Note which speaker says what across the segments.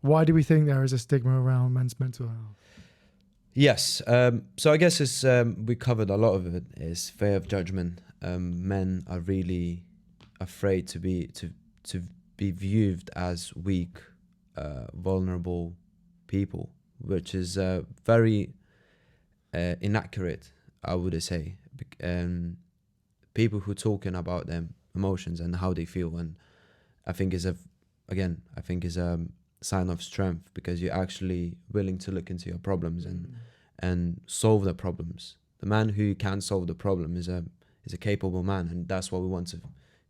Speaker 1: Why do we think there is a stigma around men's mental health?
Speaker 2: Yes. So I guess it's we covered a lot of it. Is fear of judgment. Men are really afraid to be viewed as weak, vulnerable people, which is very inaccurate, I would say. People who talking about their emotions and how they feel, and I think is a sign of strength, because you're actually willing to look into your problems and solve the problems. The man who can solve the problem is a capable man, and that's what we want to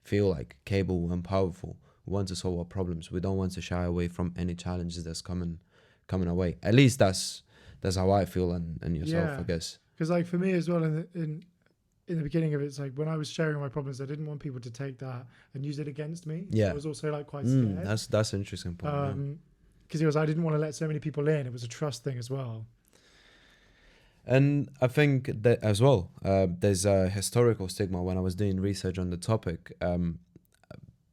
Speaker 2: feel like, capable and powerful. We want to solve our problems. We don't want to shy away from any challenges that's coming our way. At least that's how I feel, and yourself, I guess.
Speaker 1: Because like for me as well, in the beginning of it, it's like when I was sharing my problems, I didn't want people to take that and use it against me.
Speaker 2: Yeah.
Speaker 1: So I was also like quite scared.
Speaker 2: That's an interesting point.
Speaker 1: Because I didn't want to let so many people in. It was a trust thing as well.
Speaker 2: And I think that as well, there's a historical stigma. When I was doing research on the topic,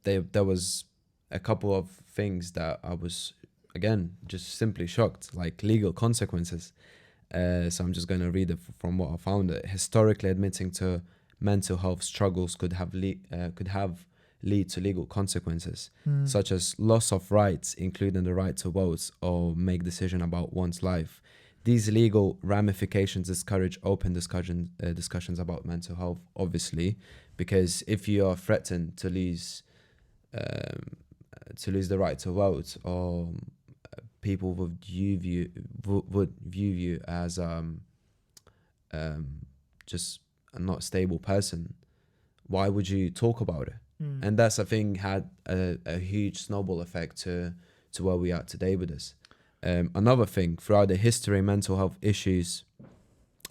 Speaker 2: there was a couple of things that I was, again, just simply shocked, like legal consequences. So I'm just going to read it from what I found. Historically, admitting to mental health struggles could have lead to legal consequences, such as loss of rights, including the right to vote or make decision about one's life. These legal ramifications discourage open discussions about mental health, obviously, because if you are threatened to lose the right to vote, or people would view you as just a not stable person, why would you talk about it? And that's, I think, had a huge snowball effect to where we are today with this. Another thing, throughout the history, mental health issues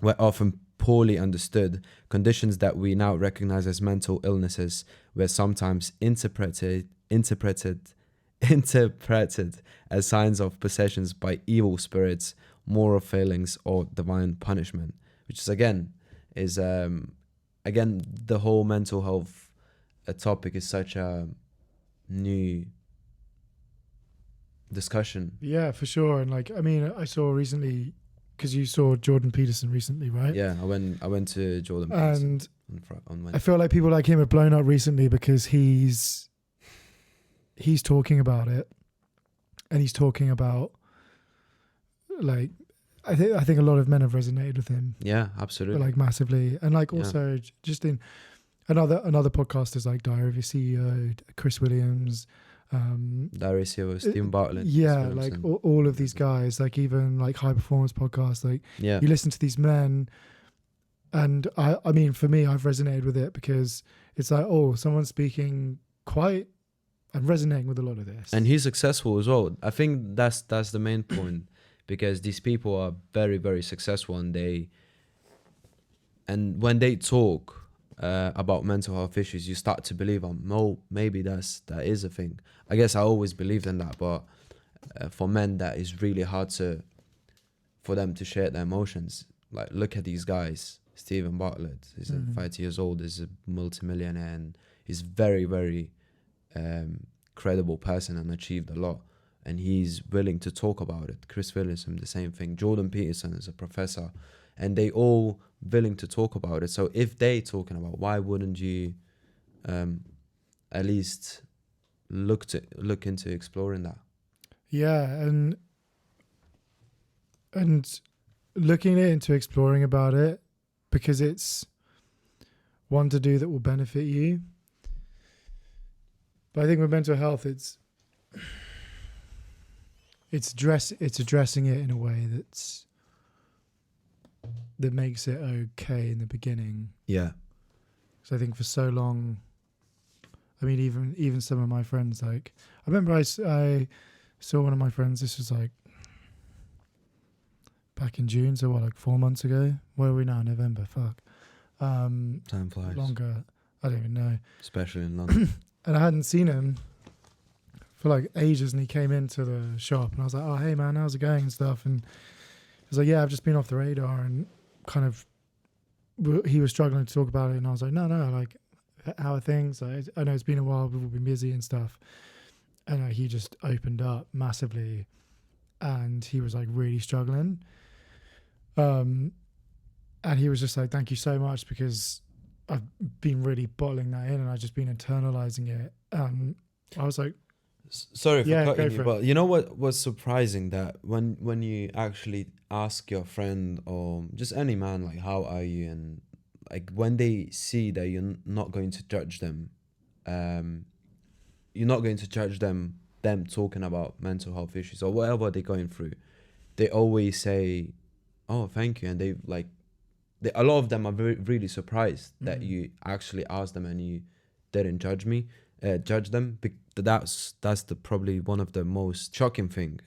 Speaker 2: were often poorly understood. Conditions that we now recognize as mental illnesses were sometimes interpreted as signs of possessions by evil spirits, moral failings, or divine punishment. Which is again the whole mental health topic is such a new discussion.
Speaker 1: Yeah, for sure. And like, I mean, I saw recently, because you saw Jordan Peterson recently, right?
Speaker 2: Yeah, I went to Jordan
Speaker 1: and
Speaker 2: Peterson on Wednesday.
Speaker 1: I feel like people like him have blown up recently because he's talking about it, and he's talking about, like, I think a lot of men have resonated with him.
Speaker 2: Yeah, absolutely.
Speaker 1: Like massively. And like also just in another podcasters like Diary of a CEO, Chris Williams,
Speaker 2: Diary CEO, Stephen Bartlett.
Speaker 1: Yeah, like all of these guys, like even like high performance podcasts, like you listen to these men, and I mean for me, I've resonated with it because it's like, oh, someone's speaking quite, I'm resonating with a lot of this.
Speaker 2: And he's successful as well. I think that's the main point, because these people are very, very successful, and when they talk about mental health issues, you start to believe, maybe that is a thing. I guess I always believed in that, but for men, that is really hard for them to share their emotions. Like, look at these guys. Stephen Bartlett, he's 30 years old, he's a multimillionaire, and he's very, very credible person and achieved a lot. And he's willing to talk about it. Chris Williams, the same thing. Jordan Peterson is a professor, and they all willing to talk about it. So if they talking about, why wouldn't you at least look into exploring that?
Speaker 1: Yeah, and looking into exploring about it, because it's one to do that will benefit you. But I think with mental health, it's addressing it in a way that makes it okay in the beginning.
Speaker 2: Yeah.
Speaker 1: So I think for so long, I mean, even some of my friends, like, I remember I saw one of my friends, this was like back in June, so what, like 4 months ago? Where are we now? November, fuck.
Speaker 2: Time flies.
Speaker 1: Longer, I don't even know.
Speaker 2: Especially in London.
Speaker 1: And I hadn't seen him for like ages, and he came into the shop, and I was like, oh, hey man, how's it going and stuff? And he was like, yeah, I've just been off the radar, and kind of, he was struggling to talk about it, and I was like, no, like, how are things? I know it's been a while, we've all been busy and stuff. and he just opened up massively, and he was like really struggling. And he was just like, thank you so much, because I've been really bottling that in and I've just been internalizing it. I was like,
Speaker 2: sorry for cutting you,
Speaker 1: for
Speaker 2: but you know what was surprising, that when you actually ask your friend or just any man, like, how are you, and like when they see that you're not going to judge them, you're not going to judge them talking about mental health issues or whatever they're going through, they always say, oh, thank you. And they like, a lot of them are really surprised that you actually asked them and you didn't judge them. That's probably one of the most shocking thing